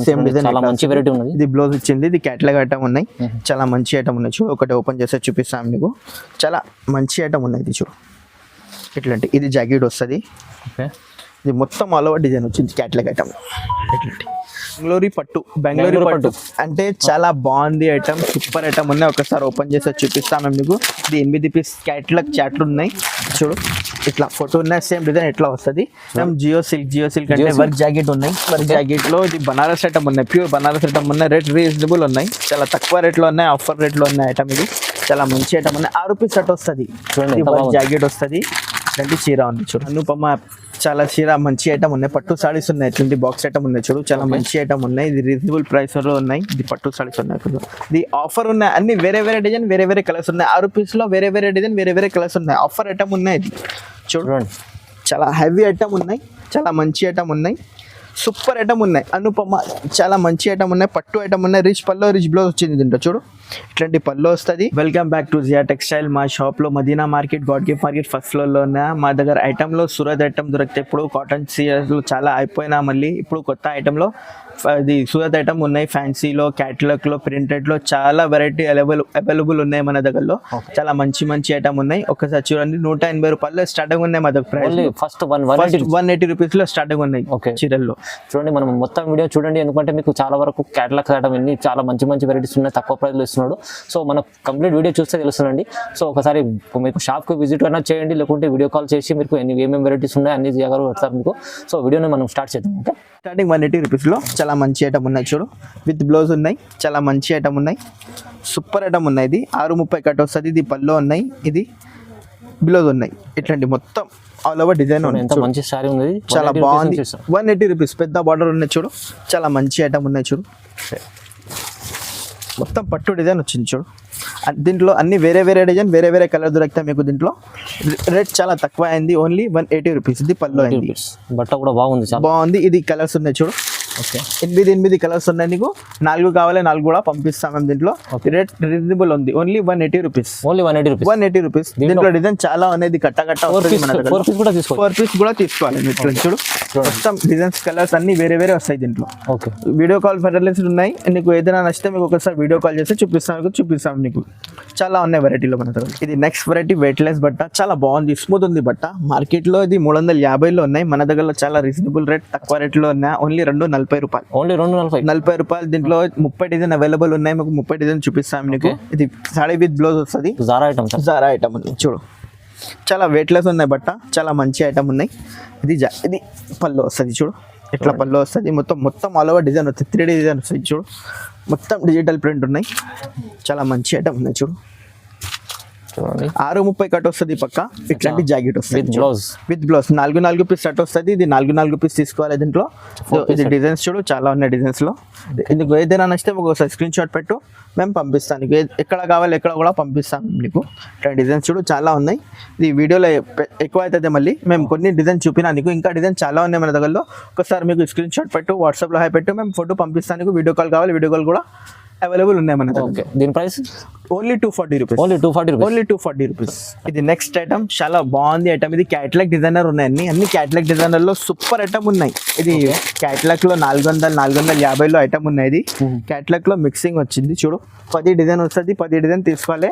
Same design చాలా మంచి variety ఉన్నది. ఇది బ్లౌజ్ ఇచ్చింది, ఇది క్యాటలాగ్ ఐటమ్ ఉన్నాయి, చాలా మంచి ఐటమ్ ఉన్నాయి. చూడు ఒకటి ఓపెన్ చేస్తే చూపిస్తాను నీకు, చాలా మంచి ఐటమ్ ఉన్నాయి. ఇది చూడు ఇట్లాంటి, ఇది జాకెట్ వస్తుంది, ఇది మొత్తం ఆల్ ఓవర్ డిజైన్ వచ్చింది క్యాటలాగ్ ఐటమ్. ఇట్లాంటి బెంగళూరు పట్టు అంటే చాలా బాగుంది ఐటమ్, సూపర్ ఐటమ్ ఉన్నాయి. ఒకసారి ఓపెన్ చేసి చూపిస్తాం మేము మీకు. ఇది 8 పీస్ క్యాటలాగ్ చాట్లు ఉన్నాయి. చూడు ఇట్లా ఫోటో ఉన్నాయి, సేమ్ డిజైన్ ఎట్లా వస్తుంది. మేము జియో సిల్క్ అంటే వర్క్ జాకెట్ ఉన్నాయి. వర్క్ జాకెట్ లో ఇది బనారస్ ఐటమ్ ఉన్నాయి, ప్యూర్ బనారస్ ఐటమ్ ఉన్నాయి. రేట్ రీజనబుల్ ఉన్నాయి, చాలా తక్కువ రేట్లో ఉన్నాయి, ఆఫర్ రేట్లో ఉన్నాయి ఐటమ్. ఇది చాలా మంచి ఐటమ్ ఉన్నాయి. 6 రూపీస్ సెట్ వస్తుంది, వర్క్ జాకెట్ వస్తుంది. ఇట్లాంటి చీర ఉంది చూడు, అనుపమ చాలా చీర మంచి ఐటమ్ ఉన్నాయి. పట్టు సారీస్ ఉన్నాయి, ఇట్లాంటి బాక్స్ ఐటమ్ ఉన్నాయి చూడు, చాలా మంచి ఐటమ్ ఉన్నాయి. ఇది రీజనబుల్ ప్రైస్ లో ఉన్నాయి. ఇది పట్టు సారీస్ ఉన్నాయి, ఇది ఆఫర్ ఉన్నాయి. అన్ని వేరే వేరే డిజైన్, వేరే వేరే కలర్స్ ఉన్నాయి. 6 రూపీస్ లో వేరే వేరే డిజైన్, వేరే వేరే కలర్స్ ఉన్నాయి. ఆఫర్ ఐటమ్ ఉన్నాయి. ఇది చూడండి, చాలా హెవీ ఐటమ్ ఉన్నాయి, చాలా మంచి ఐటమ్ ఉన్నాయి, సూపర్ ఐటమ్ ఉన్నాయి. అనుపమ చాలా మంచి ఐటమ్ ఉన్నాయి, పట్టు ఐటమ్ ఉన్నాయి. రిచ్ పల్లో రిచ్ బ్లౌజ్ వచ్చింది దీంట్లో చూడు, ఇట్లాంటి పల్లో వస్తుంది. Welcome back to Zia textile. మా షాప్ లో Madina market, God gift market first floor లో ఉన్న మా దగ్గర ఐటమ్ లో సూరత్ ఐటమ్ దొరుకుతాయి. ఇప్పుడు కాటన్ సీరియస్ చాలా అయిపోయినా, మళ్ళీ ఇప్పుడు కొత్త ఐటమ్ లో ఇది సూరత్ ఐటమ్ ఉన్నాయి. ఫ్యాన్సీలో, క్యాటలాగ్ లో, ప్రింటెడ్ లో చాలా వెరైటీ అవైలబుల్ ఉన్నాయి మన దగ్గరలో. చాలా మంచి మంచి ఐటమ్ ఉన్నాయి. ఒకసారి చూడండి, 180 రూపాయలు స్టార్టింగ్ ఉన్నాయి మా దగ్గర. ప్రైస్ ఫస్ట్ 180 రూపీస్ లో స్టార్టింగ్ ఉన్నాయి చీరల్లో. చూడండి, మనం మొత్తం వీడియో చూడండి, ఎందుకంటే మీకు చాలా వరకు క్యాటలాగ్ ఐటమ్ అన్ని చాలా మంచి మంచి వెరైటీస్ ఉన్నాయి, తక్కువ ప్రైస్ లో ఇస్తున్నాడు. సో మనం కంప్లీట్ వీడియో చూస్తే తెలుస్తుందండి. సో ఒకసారి మీకు షాప్ కు విజిట్ అయినా చేయండి, లేకుంటే వీడియో కాల్ చేసి మీకు ఏమేమి వెరైటీస్ ఉన్నాయి అన్ని చేయగలరు మీకు. సో వీడియోని మనం స్టార్ట్ చేద్దాం. ఓకే, స్టార్టింగ్ 180 రూపీస్ లో చాలా మంచి ఐటమ్ ఉన్నాయి చూడు, విత్ బ్లౌజ్ ఉన్నాయి, చాలా మంచి ఐటమ్ ఉన్నాయి, సూపర్ ఐటమ్ ఉన్నాయి. ఇది 630 కట్ వస్తుంది. ఇది పల్లో ఉన్నాయి, ఇది బ్లౌజ్ ఉన్నాయి. ఇట్లాంటి మొత్తం ఆల్ ఓవర్ డిజైన్ ఉన్నాయి. మంచి సారీ ఉంది, చాలా బాగుంది. 180 రూపీస్ పెద్ద బార్డర్ ఉన్నాయి చూడు, చాలా మంచి ఐటమ్ ఉన్నాయి చూడు. మొత్తం పట్టు డిజైన్ వచ్చింది చూడు. దీంట్లో అన్ని వేరే వేరే డిజైన్, వేరే వేరే కలర్ దొరుకుతాయి మీకు. దీంట్లో రేట్ చాలా తక్కువ అయింది, ఓన్లీ 180 రూపీస్. ఇది పల్లో అయింది, బట్ట కూడా బాగుంది. ఇది కలర్స్ ఉన్నాయి చూడు, 8 కలర్స్ ఉన్నాయి. నీకు 4 కావాలి, 4 కూడా పంపిస్తాం మేము. దీంట్లో రేట్ రీజనబుల్ ఉంది, ఓన్లీ 180 రూపీస్. 180 రూపీస్. దీంట్లో డిజైన్ చాలా అనేది, కట్ట 4 పీస్ కూడా తీసుకోవాలి. చూడు మొత్తం డిజైన్స్, కలర్స్ అన్ని వేరే వేరే వస్తాయి దీంట్లో. వీడియో కాల్ ఫెసిలిటీస్ ఉన్నాయి. నీకు ఏదైనా నచ్చితే మీకు ఒకసారి వీడియో కాల్ చేస్తే చూపిస్తాం నీకు. చాలా ఉన్నాయి వెరైటీలో మన దగ్గర. ఇది నెక్స్ట్ వెరైటీ వెయిట్లెస్ బట్ట, చాలా బాగుంది, స్మూత్ ఉంది బట్ట. మార్కెట్ లో ఇది 350లో ఉన్నాయి, మన దగ్గర చాలా రీజనబుల్ రేట్, తక్కువ రేట్ లో ఉన్నాయి. ఓన్లీ 240 రూపాయలు, ఓన్లీ 240 రూపాయలు. దీంట్లో 30 డిజైన్ అవైలబుల్ ఉన్నాయి, మీకు 30 డిజైన్ చూపిస్తాం నీకు. ఇది సాడీ విత్ బ్లౌజ్ వస్తుంది, జారా ఐటమ్ ఉంది చూడు, చాలా వెయిట్లెస్ ఉన్నాయి బట్ట, చాలా మంచి ఐటమ్ ఉన్నాయి. ఇది పళ్ళు వస్తుంది చూడు, ఇట్లా పళ్ళు వస్తుంది. మొత్తం ఆల్ ఓవర్ డిజైన్ వస్తుంది, 3D డిజైన్ వస్తుంది చూడు. మొత్తం డిజిటల్ ప్రింట్ ఉన్నాయి, చాలా మంచి ఐటమ్ ఉన్నాయి చూడు. 630 కట్ వస్తుంది పక్క. ఇట్లాంటి జాకెట్ వస్తుంది విత్ బ్లౌజ్. 4 పీస్ సెట్ వస్తుంది. ఇది 4 పీస్ తీసుకోవాలి దీంట్లో. ఇది డిజైన్స్ చూడు, చాలా ఉన్నాయి డిజైన్స్ లో. ఇందుకు ఏదైనా నచ్చితే ఒకసారి స్క్రీన్ షాట్ పెట్టు, మేము పంపిస్తాను నీకు. ఎక్కడ కావాలి ఎక్కడ కూడా పంపిస్తాం నీకు. ఇట్లా డిజైన్స్ చూడు, చాలా ఉన్నాయి. ఇది వీడియోలో ఎక్కువ అవుతుంది, మళ్ళీ మేము కొన్ని డిజైన్ చూపినా నీకు. ఇంకా డిజైన్ చాలా ఉన్నాయి మన దగ్గరలో. ఒకసారి మీకు స్క్రీన్ షాట్ పెట్టు, వాట్సాప్లో హై పెట్టు, మేము ఫోటో పంపిస్తాను నీకు. వీడియో కాల్ కావాలి, వీడియో కాల్ కూడా అవైలబుల్ ఉన్నాయి మన దగ్గర. దీని price only 240 rupees. Only 240 rupees. ఇది నెక్స్ట్ ఐటమ్, చాలా బాగుంది ఐటమ్. ఇది క్యాటలాగ్ డిజైనర్ ఉన్నాయి, అన్ని క్యాటలాగ్ డిజైనర్ లో సూపర్ ఐటమ్ ఉన్నాయి. ఇది క్యాటలాగ్ లో 450లో ఐటమ్ ఉన్నాయి. ఇది క్యాటలాగ్ లో మిక్సింగ్ వచ్చింది చూడు. 10 డిజైన్ వస్తుంది, 10 డిజైన్ తీసుకోవాలి.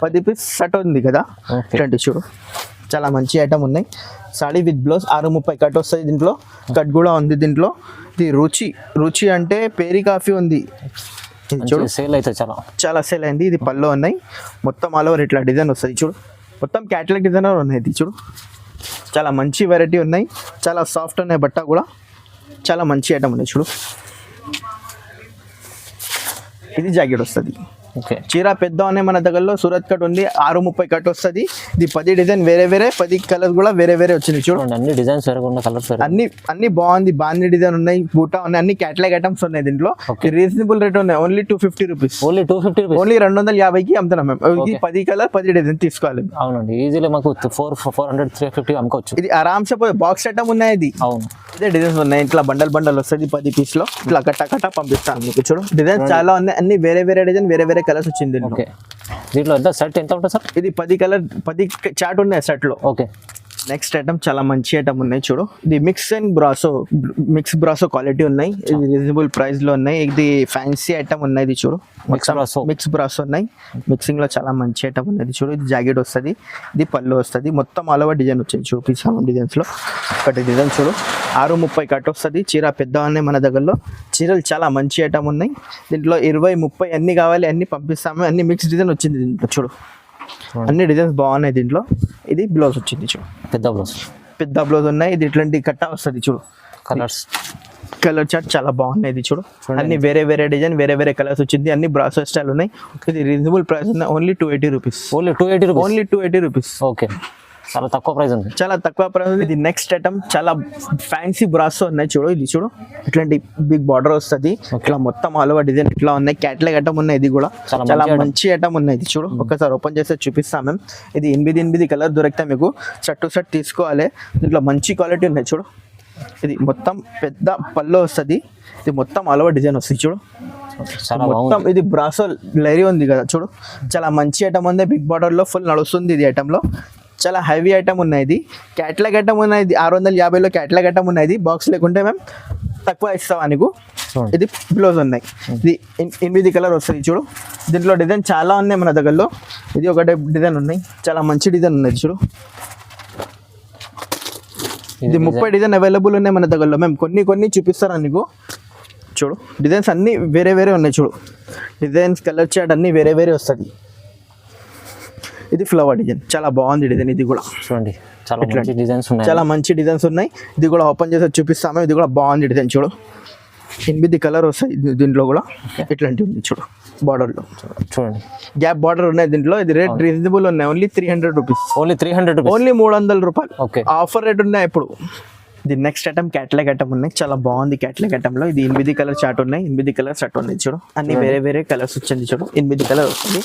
10 పీస్ సెట్ ఉంది కదా, ఇట్లాంటి చూడు, చాలా మంచి ఐటమ్ ఉన్నాయి. సాడీ విత్ బ్లౌజ్ 630 కట్ వస్తుంది. దీంట్లో కట్ కూడా ఉంది దీంట్లో. ఇది రుచి అంటే పేరీ కాఫీ ఉంది చూడు, సేల్ అయితే చాలా సేల్ అయింది. ఇది పళ్ళు ఉన్నాయి, మొత్తం ఆల్ ఓవర్ ఇట్లా డిజైన్ వస్తుంది చూడు. మొత్తం క్యాటలాగ్ డిజైనర్ ఉన్నాయి. ఇది చూడు, చాలా మంచి వెరైటీ ఉన్నాయి, చాలా సాఫ్ట్ ఉన్నాయి బట్ట కూడా, చాలా మంచి ఐటమ్ ఉన్నాయి చూడు. ఇది జాకెట్ వస్తుంది. చీర పెద్ద ఉన్నాయి మన దగ్గరలో. సూరత్ కట్ ఉంది, 630 కట్ వస్తుంది. ఇది 10 డిజైన్ వేరే వేరే, 10 కలర్స్ కూడా వేరే వేరే వచ్చింది చూడు. అన్ని డిజైన్స్ అన్ని బాగుంది డిజైన్ ఉన్నాయి, బూటా ఉన్నాయి, అన్ని క్యాటలాగ్ ఐటమ్స్ ఉన్నాయి దీంట్లో. రీజనబుల్ రేట్ ఉన్నాయి, ఓన్లీ 250 రూపీస్. ఓన్లీ 250కి అమ్ముతున్నాం మేము. 10 కలర్ 10 డిజైన్ తీసుకోవాలి. అవునండి, ఈజీలీ మాకు 400-350 అమ్ముకోవచ్చు. ఇది ఆరామ్సే బాక్స్ ఐటమ్ ఉన్నాయి. ఇది అవును, ఇదే డిజైన్స్ ఉన్నాయి. ఇట్లా బండల్ వస్తుంది 10 పీస్ లో. ఇట్లా కట్ట పంపిస్తాను మీకు చూడు. డిజైన్స్ చాలా ఉన్నాయి, అన్ని వేరే వేరే డిజైన్, వేరే వేరే కలర్స్ వచ్చింది దీంట్లో ఎంత సెట్ ఎంత ఉంటుంది సార్? ఇది 10 కలర్ 10 చార్ట్ ఉన్నాయి సెట్ లో. ఓకే, నెక్స్ట్ ఐటమ్ చాలా మంచి ఐటమ్ ఉన్నాయి చూడు. ఇది మిక్స్ బ్రాసో క్వాలిటీ ఉన్నాయి. ఇది రీజనబుల్ ప్రైస్ లో ఉన్నాయి. ఇది ఫ్యాన్సీ ఐటమ్ ఉన్నాయి. ఇది చూడు మిక్స్ బ్రాసో ఉన్నాయి. మిక్సింగ్ లో చాలా మంచి ఐటమ్ ఉన్నది చూడు. ఇది జాకెట్ వస్తుంది, ఇది పళ్ళు వస్తుంది, మొత్తం ఆల్ ఓవర్ డిజైన్ వచ్చేది చూడు. పిసాం డిజైన్స్ లో ఒకటి డిజైన్ చూడు. 630 కట్ వస్తుంది. చీర పెద్ద ఉన్నాయి మన దగ్గరలో. చీరలు చాలా మంచి ఐటమ్ ఉన్నాయి. దీంట్లో 20, 30 అన్ని కావాలి అన్ని పంపిస్తాము. అన్ని మిక్స్ డిజైన్ వచ్చింది దీంట్లో చూడు. అన్ని డిజైన్స్ బాగున్నాయి దీంట్లో. ఇది బ్లౌజ్ వచ్చింది చూడు. పెద్ద బ్లౌజ్ ఉన్నాయి. ఇది ఇట్లాంటి కట్ట వస్తుంది చూడు. కలర్ చార్ట్ చాలా బాగున్నాయి. ఇది చూడు. అన్ని వేరే డిజైన్ వేరే కలర్స్ వచ్చింది. అన్ని బ్రాసో స్టైల్ ఉన్నాయి. ఇది రీజనబుల్ ప్రైస్ ఉన్నాయి. Only 280 rupees. Only 280 rupees. Okay, చాలా తక్కువ ప్రైస్ ఉంది. చాలా తక్కువ ప్రైస్. ఇది నెక్స్ట్ ఐటమ్ చాలా ఫ్యాన్సీ బ్రాసో ఉన్నాయి చూడు. ఇది చూడు ఇట్లాంటి బిగ్ బార్డర్ వస్తుంది. ఇట్లా మొత్తం ఆల్ ఓవర్ డిజైన్ ఇట్లా ఉన్నాయి. క్యాట్లాగ్ ఐటమ్ ఉన్నాయి. ఇది కూడా చాలా మంచి ఐటమ్ ఉన్నాయి. ఇది చూడు ఒకసారి ఓపెన్ చేస్తే చూపిస్తాం మేము. ఇది 8 కలర్ దొరికితే మీకు సెట్ టు సెట్ తీసుకోవాలి. దీంట్లో మంచి క్వాలిటీ ఉన్నాయి చూడు. ఇది మొత్తం పెద్ద పళ్ళు వస్తుంది. ఇది మొత్తం ఆల్ ఓవర్ డిజైన్ వస్తుంది చూడు. మొత్తం ఇది బ్రాసో లైరీ ఉంది కదా చూడు. చాలా మంచి ఐటమ్ ఉంది. బిగ్ బార్డర్ లో ఫుల్ నడుస్తుంది. ఇది ఐటమ్ లో చాలా హెవీ ఐటమ్ ఉన్నాయి. ఇది క్యాట్లాగ్ ఐటమ్ ఉన్నాయి. 650లో క్యాట్లాగ్ ఐటమ్ ఉన్నాయి. బాక్స్ లేకుంటే మేము తక్కువ ఇస్తావా నీకు. ఇది బ్లౌజ్ ఉన్నాయి. ఇది 8 కలర్ వస్తుంది చూడు. దీంట్లో డిజైన్ చాలా ఉన్నాయి మన దగ్గరలో. ఇది ఒకటే డిజైన్ ఉన్నాయి. చాలా మంచి డిజైన్ ఉన్నాయి చూడు. ఇది 30 డిజైన్ అవైలబుల్ ఉన్నాయి మన దగ్గరలో. మేము కొన్ని చూపిస్తాను నీకు చూడు. డిజైన్స్ అన్ని వేరే ఉన్నాయి చూడు. డిజైన్స్ కలర్ చార్ట్ అన్ని వేరే వస్తుంది. ఇది ఫ్లవర్ డిజైన్ చాలా బాగుంది డిజైన్. ఇది కూడా చూడండి చాలా మంచి డిజైన్స్ ఉన్నాయి. ఇది కూడా ఓపెన్ చేసి చూపిస్తాము. ఇది కూడా బాగుంది డిజైన్ చూడు. 8 కలర్ వస్తాయి దీంట్లో కూడా. ఇట్లాంటివి ఉంది చూడు. బార్డర్ లో చూడండి గ్యాప్ బార్డర్ ఉన్నాయి దీంట్లో. ఇది రేట్ రీజనబుల్ ఉన్నాయి. Only 300 rupees. ఓన్లీ 300 రూపాయలు. ఆఫర్ రేట్ ఉన్నాయి ఇప్పుడు. ఇది నెక్స్ట్ ఐటమ్ క్యాట్లాగ్ ఐటమ్ ఉన్నాయి. చాలా బాగుంది క్యాట్లాగ్ ఐటమ్ లో. ఇది 8 కలర్ చార్ట్ ఉన్నాయి. 8 కలర్ చార్ట్ ఉన్నాయి చూడు. అన్ని వేరే కలర్స్ వచ్చింది చూడు. 8 కలర్ వస్తుంది.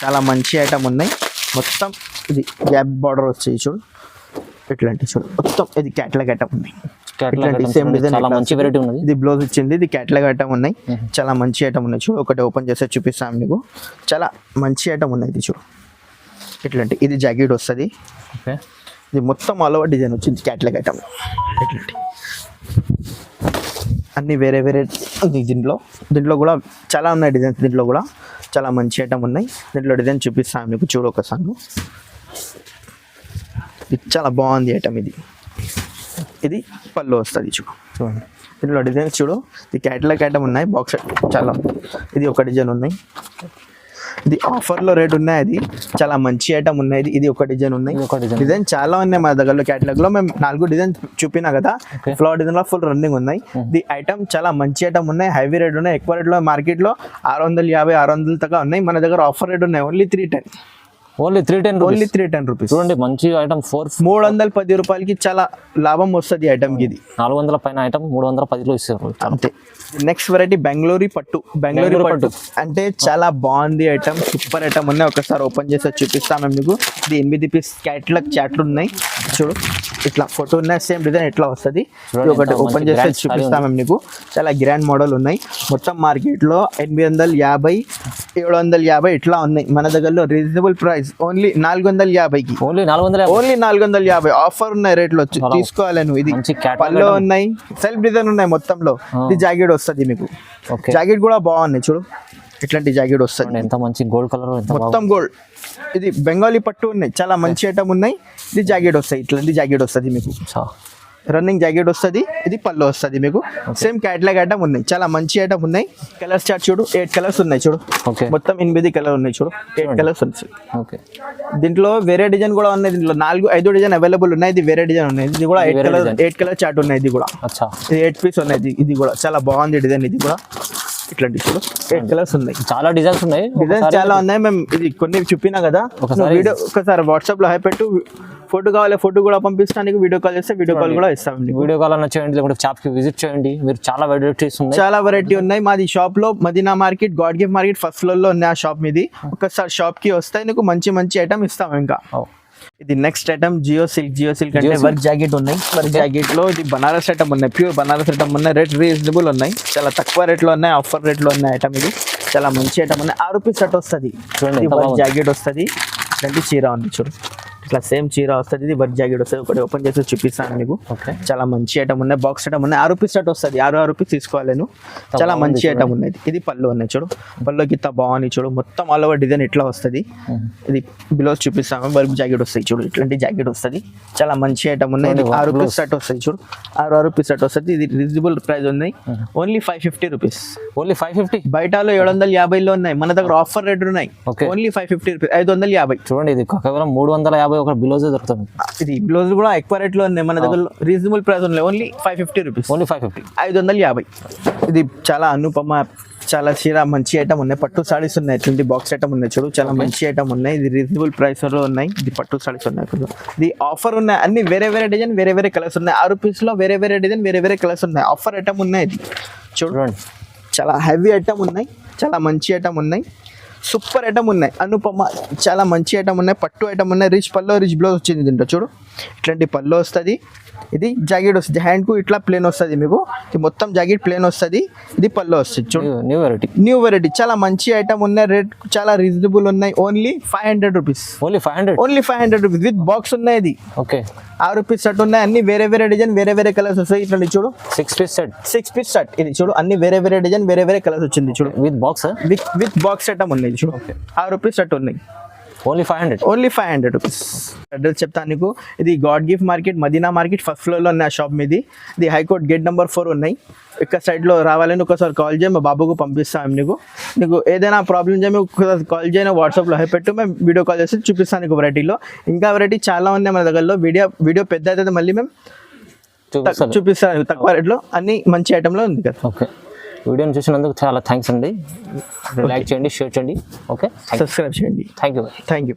చాలా మంచి ఐటమ్ ఉన్నాయి. మొత్తం ఇది గ్యాప్ బార్డర్ వచ్చేది చూడు. ఇట్లాంటి చూడు మొత్తం. ఇది క్యాట్లాగ్ ఐటమ్ ఉన్నాయి. సేమ్ డిజైన్ చాలా మంచి వెరైటీ ఉంది. ఇది బ్లౌజ్ ఇచ్చింది. ఇది క్యాట్లాగ్ ఐటమ్ ఉన్నాయి. చాలా మంచి ఐటమ్ ఉన్నాయి చూడు. ఒకటి ఓపెన్ చేస్తే చూపిస్తాను నీకు. చాలా మంచి ఐటమ్ ఉన్నాయి. ఇది చూడు ఇట్లాంటి. ఇది జాకెట్ వస్తుంది. ఇది మొత్తం ఆల్ ఓవర్ డిజైన్ వచ్చింది క్యాట్లాగ్ ఐటమ్. ఇట్లాంటి అన్ని వేరే ఉంది దీంట్లో కూడా చాలా ఉన్నాయి డిజైన్స్. దీంట్లో కూడా చాలా మంచి ఐటమ్ ఉన్నాయి. దీంట్లో డిజైన్ చూపిస్తాను మీకు చూడు ఒకసారి. ఇది చాలా బాగుంది ఐటమ్. ఇది పళ్ళు వస్తుంది చూడండి. దీంట్లో డిజైన్స్ చూడు. ఇది క్యాట్లాగ్ ఐటమ్ ఉన్నాయి. బాక్స్ చాలా. ఇది ఒక డిజైన్ ఉన్నాయి. ఇది ఆఫర్లో రేట్ ఉన్నాయి. అది చాలా మంచి ఐటమ్ ఉన్నాయి. ఇది ఒక డిజైన్ ఉన్నాయి. డిజైన్ చాలా ఉన్నాయి మన దగ్గరలో. క్యాటలాగ్ లో మేము 4 డిజైన్ చూపినా కదా. ఫ్లవర్ డిజైన్ లో ఫుల్ రన్నింగ్ ఉన్నాయి. ఇది ఐటమ్ చాలా మంచి ఐటమ్ ఉన్నాయి. హెవీ రేట్ ఉన్నాయి. ఎక్కువ రేట్ లో మార్కెట్ లో 650, 600 దాకా ఉన్నాయి. మన దగ్గర ఆఫర్ రేట్ ఉన్నాయి. Only 310 rupees. చూడండి మంచి ఐటమ్. 310 రూపాయలకి చాలా లాభం వస్తుంది ఐటమ్ కి. ఇది 400 పైన ఐటమ్ 310లో ఇస్తారు అంతే. నెక్స్ట్ వెరైటీ బెంగళూరు పట్టు అంటే చాలా బాగుంది ఐటమ్. సూపర్ ఐటమ్ ఉన్నాయి. ఒకసారి ఓపెన్ చేసి చూపిస్తాను మీకు. ఇది 8 పీస్ క్యాట్లాగ్ చాట్లు ఉన్నాయి చూడు. ఇట్లా ఫోటో ఉన్నాయి. సేమ్ డిజైన్ ఎట్లా వస్తుంది. ఒకటి ఓపెన్ చేసి చూపిస్తాము మీకు. చాలా గ్రాండ్ మోడల్ ఉన్నాయి. మొత్తం మార్కెట్ లో 850, 750 ఇట్లా ఉన్నాయి. మన దగ్గరలో రీజనబుల్ ప్రైస్ ఓన్లీ 450కి. ఓన్లీ 450 ఆఫర్ ఉన్నాయి. రేట్లో తీసుకోవాలి నువ్వు. ఇది పళ్ళు ఉన్నాయి. సెల్ఫ్ డిజైన్ ఉన్నాయి మొత్తంలో. ఇది జాకెట్ వస్తుంది మీకు. జాకెట్ కూడా బాగున్నాయి చూడు. ఇట్లాంటి జాకెట్ వస్తుంది. ఎంత మంచి గోల్డ్ కలర్, మొత్తం గోల్డ్. ఇది బెంగాలీ పట్టు ఉన్నాయి. చాలా మంచి ఐటమ్ ఉన్నాయి. ఇది జాకెట్ వస్తాయి. ఇట్లాంటి జాకెట్ వస్తుంది మీకు. రన్నింగ్ జాకెట్ వస్తుంది. ఇది పళ్ళు వస్తుంది మీకు. సేమ్ క్యాట్లాగ్ ఐటమ్ ఉన్నాయి. చాలా మంచి ఐటమ్ ఉన్నాయి. కలర్స్ చార్ట్ చూడు. 8 కలర్స్ ఉన్నాయి చూడు. మొత్తం 8 కలర్ ఉన్నాయి చూడు. 8 కలర్స్ ఉన్నాయి. దీంట్లో వేరే డిజైన్ కూడా ఉన్నాయి. దీంట్లో 4-5 డిజైన్ అవైలబుల్ ఉన్నాయి. ఇది వేరే డిజైన్ ఉన్నాయి. ఇది కూడా 8 కలర్ చార్ట్ ఉన్నాయి. ఇది కూడా ఇది 8 పీస్ ఉన్నాయి. ఇది కూడా చాలా బాగుంది డిజైన్. ఇది కూడా ఇట్లాంటి చూడు. 8 కలర్స్ ఉన్నాయి. చాలా డిజైన్స్ ఉన్నాయి. డిజైన్స్ చాలా ఉన్నాయి. మేము ఇది కొన్ని చూపినా కదా. వీడియో ఒకసారి వాట్సాప్ లో హై పెట్టు. ఫోటో కావాలి, ఫోటో కూడా పంపిస్తానికి. వీడియో కాల్ చేస్తే వీడియో కాల్ కూడా ఇస్తాం. వీడియో కాల్ అన్న చేయండి, లేకుంటే షాప్ కి విజిట్ చేయండి. మీరు చాలా వెరైటీస్ ఉన్నాయి. చాలా వెరైటీ ఉన్నాయి. మాది షాప్ లో Madina market, God gift market first floor లో ఉంది ఆ షాప్ మీది. ఒకసారి షాప్ కి వస్తే నీకు మంచి ఐటమ్ ఇస్తాం. ఇంకా ఇది నెక్స్ట్ ఐటమ్ జియో సిల్క్ అంటే వర్క్ జాకెట్ ఉన్నాయి. వర్క్ జాకెట్ లో ఇది బనారస్ ఐటమ్ ఉన్నాయి. ప్యూర్ బనారస్ ఐటమ్ ఉన్నాయి. రేట్ రీజనబుల్ ఉన్నాయి. చాలా తక్కువ రేట్ లో ఉన్నాయి. ఆఫర్ రేట్ లో ఉన్నాయి ఐటమ్. ఇది చాలా మంచి ఐటమ్ ఉన్నాయి. 6 రూపీస్ సెట్ వస్తుంది. వర్క్ జాకెట్ వస్తుంది. ఇట్లాంటి చీర ఉంది చూడు. ఇట్లా సేమ్ చీర వస్తుంది, ఇది వర్క్ జాకెట్ వస్తుంది. ఒకటి ఓపెన్ చేసి చూపిస్తాను మీకు. ఓకే చాలా మంచి ఐటమ్ ఉన్నాయి, బాక్స్ ఐటమ్ ఉన్నాయి. 6 రూపీస్ సెట్ వస్తుంది, 6 రూపీస్ తీసుకోవాలి నేను. చాలా మంచి ఐటమ్ ఉన్నాయి. ఇది పళ్ళు ఉన్నాయి చూడు, పళ్ళుకి ఇంత బాగుంది చూడు, మొత్తం ఆల్ ఓవర్ డిజైన్ ఇట్లా వస్తుంది. ఇది బిలో చూపిస్తాము, వర్క్ జాకెట్ వస్తుంది చూడు, ఇట్లాంటి జాకెట్ వస్తుంది. చాలా మంచి ఐటమ్ ఉన్నాయి. 6 రూపీస్ సెట్ వస్తుంది చూడు, 6 రూపీస్ సెట్ వస్తుంది. ఇది రీజనబుల్ ప్రైస్ ఉన్నాయి, ఓన్లీ 550 రూపీస్. ఓన్లీ 550. బయటలో 750లో ఉన్నాయి, మన దగ్గర ఆఫర్ రేట్ ఉన్నాయి. Okay. Only 550 rupees, 550. చూడండి ఇది కేవలం 350 ఒక బిలోజే దొరుకుతుంది. ఇది బ్లౌజ్ కూడా ఎక్కువ రేట్లో ఉన్నాయి, మన దగ్గర రీజనబుల్ ప్రైస్ ఉన్నాయి. Only 550 rupees, only 550. 550. ఇది చాలా అనుపమ, చాలా చీర మంచి ఐటమ్ ఉన్నాయి. పట్టు సారీస్ ఉన్నాయి, ఇట్లాంటి బాక్స్ ఐటమ్ ఉన్నాయి చూడు, చాలా మంచి ఐటమ్ ఉన్నాయి. ఇది రీజనబుల్ ప్రైస్ లో ఉన్నాయి. ఇది పట్టు సారీస్ ఉన్నాయి, ఇది ఆఫర్ ఉన్నాయి. అన్ని వేరే వేరే డిజైన్, వేరే వేరే కలర్స్ ఉన్నాయి. 6 రూపీస్ లో వేరే వేరే డిజైన్, వేరే వేరే కలర్స్ ఉన్నాయి. ఆఫర్ ఐటమ్ ఉన్నాయి. ఇది చూడండి, చాలా హెవీ ఐటమ్ ఉన్నాయి, చాలా మంచి ఐటమ్ ఉన్నాయి, సూపర్ ఐటమ్ ఉన్నాయి. అనుపమ చాలా మంచి ఐటమ్ ఉన్నాయి, పట్టు ఐటమ్ ఉన్నాయి. రిచ్ పల్లో రిచ్ బ్లౌజ్ వచ్చింది దీంట్లో చూడు, ఇట్లాంటి పల్లో వస్తుంది. ఇది జాకెట్ వస్తుంది, హ్యాండ్ కు ఇట్లా ప్లేన్ వస్తుంది మీకు. ఇది మొత్తం జాకెట్ ప్లేన్ వస్తుంది, ఇది పల్లో వస్తుంది చూడు. న్యూ వెరైటీ, న్యూ వెరైటీ, చాలా మంచి ఐటమ్ ఉన్నాయి. రేట్ చాలా రీజనబుల్ ఉన్నాయి. Only 500 rupees, only 500. Only 500 rupees with box ఉన్నాయి. ఇది ఓకే 6 రూపీస్ సెట్ ఉన్నాయి. అన్ని వేరే వేరే డిజైన్, వేరే వేరే కలర్స్ వస్తాయి. ఇట్లా చూడు, 6 పీస్ సెట్. 6 piece set. ఇది చూడు, అన్ని వేరే వేరే డిజైన్, వేరే వేరే కలర్స్ వచ్చింది చూడు. With box, with box item ఉన్నాయి చూడు. 6 రూపీస్ సెట్ ఉన్నాయి, ఓన్లీ 500. Only 500 rupees. అడ్రస్ చెప్తాను నీకు. ఇది God gift market, Madina market, first ఫ్లోర్లో ఉన్నాయి ఆ షాప్ మీది. ఇది హైకోర్ట్ గేట్ నెంబర్ 4 ఉన్నాయి. ఇక్కడ సైడ్లో రావాలని ఒకసారి కాల్ చేయి, మా బాబుకు పంపిస్తాను. నీకు ఏదైనా ప్రాబ్లం చేయ ఒకసారి కాల్ చేయను, వాట్సాప్లో హై పెట్టు, మేము వీడియో కాల్ చేసి చూపిస్తాను నీకు వెరైటీలో. ఇంకా వెరైటీ చాలా ఉన్నాయి మన దగ్గరలో. వీడియో పెద్ద అయితే మళ్ళీ మేము చూపిస్తాను తక్కువ రేట్లో. అన్ని మంచి ఐటెంలో ఉంది కదా. ఓకే, వీడియోని చూసినందుకు చాలా థ్యాంక్స్ అండి. లైక్ చేయండి, షేర్ చేయండి. ఓకే, సబ్స్క్రైబ్ చేయండి. Thank you. Thank you.